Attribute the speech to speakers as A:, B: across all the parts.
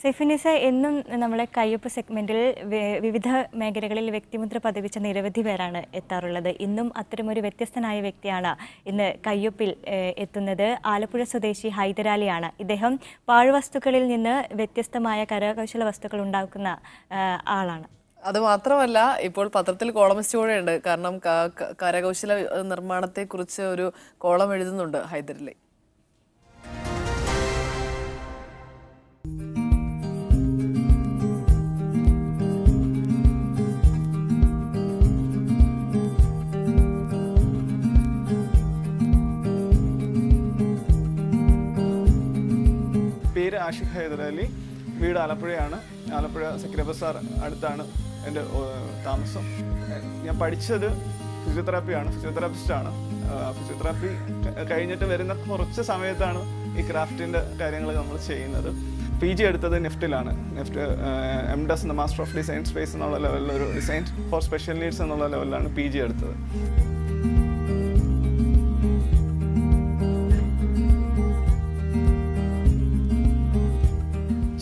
A: സെഫിനിസ എന്നും നമ്മളെ കയ്യൊപ്പ് സെഗ്മെൻറ്റിൽ വിവിധ മേഖലകളിൽ വ്യക്തിമുദ്ര പതിപ്പിച്ച നിരവധി പേരാണ് എത്താറുള്ളത്. ഇന്നും അത്തരമൊരു വ്യത്യസ്തനായ വ്യക്തിയാണ് ഇന്ന് കയ്യൊപ്പിൽ എത്തുന്നത്. ആലപ്പുഴ സ്വദേശി ഹൈദരാലിയാണ്. ഇദ്ദേഹം പാഴ്വസ്തുക്കളിൽ നിന്ന് വ്യത്യസ്തമായ കരകൗശല വസ്തുക്കൾ ഉണ്ടാക്കുന്ന ആളാണ്.
B: അത് മാത്രമല്ല, ഇപ്പോൾ പത്രത്തിൽ കോളമിസ്റ്റ് കൂടെ ഉണ്ട്. കാരണം കരകൗശല നിർമ്മാണത്തെക്കുറിച്ച് ഒരു കോളം എഴുതുന്നുണ്ട് ഹൈദരലി.
C: പേര് ആഷിഖ് ഹൈദരാലി, വീട് ആലപ്പുഴയാണ്. ആലപ്പുഴ സെക്രട്ടറി ബസാർ അടുത്താണ് എൻ്റെ താമസം. ഞാൻ പഠിച്ചത് ഫിസിയോതെറാപ്പിയാണ്, ഫിസിയോതെറാപ്പിസ്റ്റാണ്. ഫിസിയോതെറാപ്പി കഴിഞ്ഞിട്ട് വരുന്ന കുറച്ച് സമയത്താണ് ഈ ക്രാഫ്റ്റിൻ്റെ കാര്യങ്ങൾ നമ്മൾ ചെയ്യുന്നത്. PG എടുത്തത് നെഫ്റ്റിലാണ്. NIFT MDes master of design space എന്നുള്ള ലെവലിൽ ഒരു ഡിസൈൻ ഫോർ സ്പെഷ്യൽ നീഡ്സ് എന്നുള്ള ലെവലിലാണ് PG എടുത്തത്.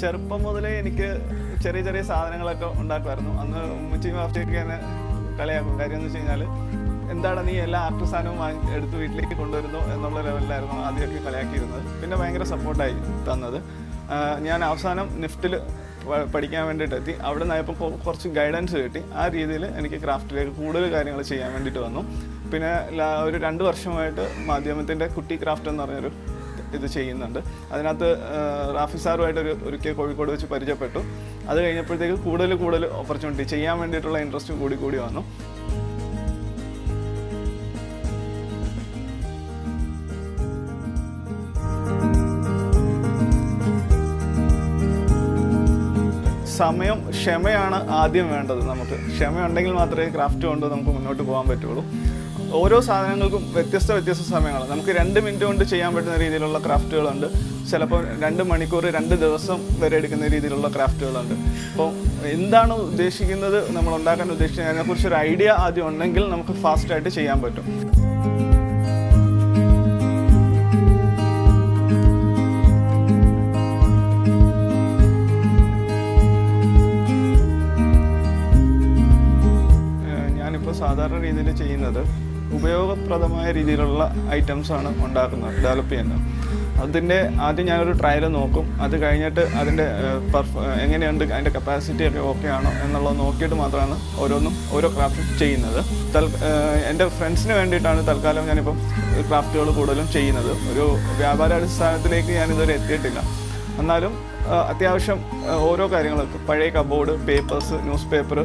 C: ചെറുപ്പം മുതലേ എനിക്ക് ചെറിയ ചെറിയ സാധനങ്ങളൊക്കെ ഉണ്ടാക്കുമായിരുന്നു. അന്ന് ഉമ്മച്ചിയും വാപ്പച്ചിയൊക്കെ എന്നെ കളിയാക്കും. കാര്യം എന്ന് വെച്ച് കഴിഞ്ഞാൽ, എന്താണ് നീ എല്ലാ ആർട്ട് സാധനവും എടുത്ത് വീട്ടിലേക്ക് കൊണ്ടുവരുന്നു എന്നുള്ള ലെവലിലായിരുന്നു ആദ്യമൊക്കെ കളിയാക്കിയിരുന്നത്. പിന്നെ ഭയങ്കര സപ്പോർട്ടായി തന്നത്. ഞാൻ അവസാനം നെഫ്റ്റിൽ പഠിക്കാൻ വേണ്ടിയിട്ട് എത്തി. അവിടെ നിന്നായപ്പോൾ കുറച്ച് ഗൈഡൻസ് കിട്ടി. ആ രീതിയിൽ എനിക്ക് ക്രാഫ്റ്റിലേക്ക് കൂടുതൽ കാര്യങ്ങൾ ചെയ്യാൻ വേണ്ടിയിട്ട് വന്നു. പിന്നെ ഒരു 2 വർഷമായിട്ട് മാധ്യമത്തിൻ്റെ കുട്ടി ക്രാഫ്റ്റ് എന്ന് പറഞ്ഞൊരു ഇത് ചെയ്യുന്നുണ്ട്. അതിനകത്ത് റാഫി സാറുമായിട്ട് ഒരിക്കൽ കോഴിക്കോട് വെച്ച് പരിചയപ്പെട്ടു. അത് കഴിഞ്ഞപ്പോഴത്തേക്ക് കൂടുതൽ ഓപ്പർച്യൂണിറ്റി ചെയ്യാൻ വേണ്ടിയിട്ടുള്ള ഇൻട്രസ്റ്റ് കൂടി വന്നു. സമയം, ക്ഷമയാണ് ആദ്യം വേണ്ടത്. നമുക്ക് ക്ഷമയുണ്ടെങ്കിൽ മാത്രമേ ക്രാഫ്റ്റ് കൊണ്ട് നമുക്ക് മുന്നോട്ട് പോകാൻ പറ്റുള്ളൂ. ഓരോ സാധനങ്ങൾക്കും വ്യത്യസ്ത സമയങ്ങൾ. നമുക്ക് 2 മിനിറ്റ് കൊണ്ട് ചെയ്യാൻ പറ്റുന്ന രീതിയിലുള്ള ക്രാഫ്റ്റുകളുണ്ട്. ചിലപ്പോൾ 2 മണിക്കൂർ 2 ദിവസം വരെ എടുക്കുന്ന രീതിയിലുള്ള ക്രാഫ്റ്റുകളുണ്ട്. അപ്പോൾ എന്താണ് ഉദ്ദേശിക്കുന്നത്, നമ്മൾ ഉണ്ടാക്കാൻ ഉദ്ദേശിക്കുന്നത്, അതിനെക്കുറിച്ചൊരു ഐഡിയ ആദ്യം ഉണ്ടെങ്കിൽ നമുക്ക് ഫാസ്റ്റായിട്ട് ചെയ്യാൻ പറ്റും. ഞാനിപ്പോൾ സാധാരണ രീതിയിൽ ചെയ്യുന്നത് ഉപയോഗപ്രദമായ രീതിയിലുള്ള ഐറ്റംസാണ് ഉണ്ടാക്കുന്നത്, ഡെവലപ്പ് ചെയ്യുന്നത്. അതിൻ്റെ ആദ്യം ഞാനൊരു ട്രയൽ നോക്കും. അത് കഴിഞ്ഞിട്ട് അതിൻ്റെ എങ്ങനെയുണ്ട്, അതിൻ്റെ കപ്പാസിറ്റി ഒക്കെ ഓക്കെ ആണോ എന്നുള്ളത് നോക്കിയിട്ട് മാത്രമാണ് ഓരോ ക്രാഫ്റ്റും ചെയ്യുന്നത്. എൻ്റെ ഫ്രണ്ട്സിന് വേണ്ടിയിട്ടാണ് തൽക്കാലം ഞാനിപ്പം ക്രാഫ്റ്റുകൾ കൂടുതലും ചെയ്യുന്നത്. ഒരു വ്യാപാരാടിസ്ഥാനത്തിലേക്ക് ഞാനിതുവരെ എത്തിയിട്ടില്ല. എന്നാലും അത്യാവശ്യം ഓരോ കാര്യങ്ങളൊക്കെ, പഴയ കബോർഡ്, പേപ്പേഴ്സ്, ന്യൂസ് പേപ്പർ,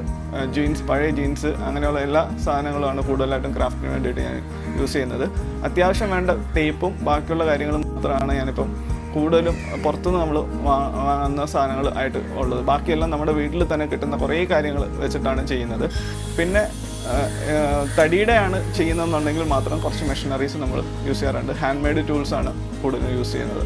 C: പഴയ ജീൻസ്, അങ്ങനെയുള്ള എല്ലാ സാധനങ്ങളുമാണ് കൂടുതലായിട്ടും ക്രാഫ്റ്റിന് വേണ്ടിയിട്ട് ഞാൻ യൂസ് ചെയ്യുന്നത്. അത്യാവശ്യം വേണ്ട ടേപ്പും ബാക്കിയുള്ള കാര്യങ്ങളും മാത്രമാണ് ഞാനിപ്പം കൂടുതലും പുറത്തുനിന്ന് നമ്മൾ വാങ്ങുന്ന സാധനങ്ങൾ ആയിട്ട് ഉള്ളത്. ബാക്കിയെല്ലാം നമ്മുടെ വീട്ടിൽ തന്നെ കിട്ടുന്ന കുറേ കാര്യങ്ങൾ വെച്ചിട്ടാണ് ചെയ്യുന്നത്. പിന്നെ തടിയുടെയാണ് ചെയ്യുന്നതെന്നുണ്ടെങ്കിൽ മാത്രം കുറച്ച് മെഷീനറീസ് നമ്മൾ യൂസ് ചെയ്യാറുണ്ട്. ഹാൻഡ് മെയ്ഡ് ടൂൾസാണ് കൂടുതലും യൂസ് ചെയ്യുന്നത്.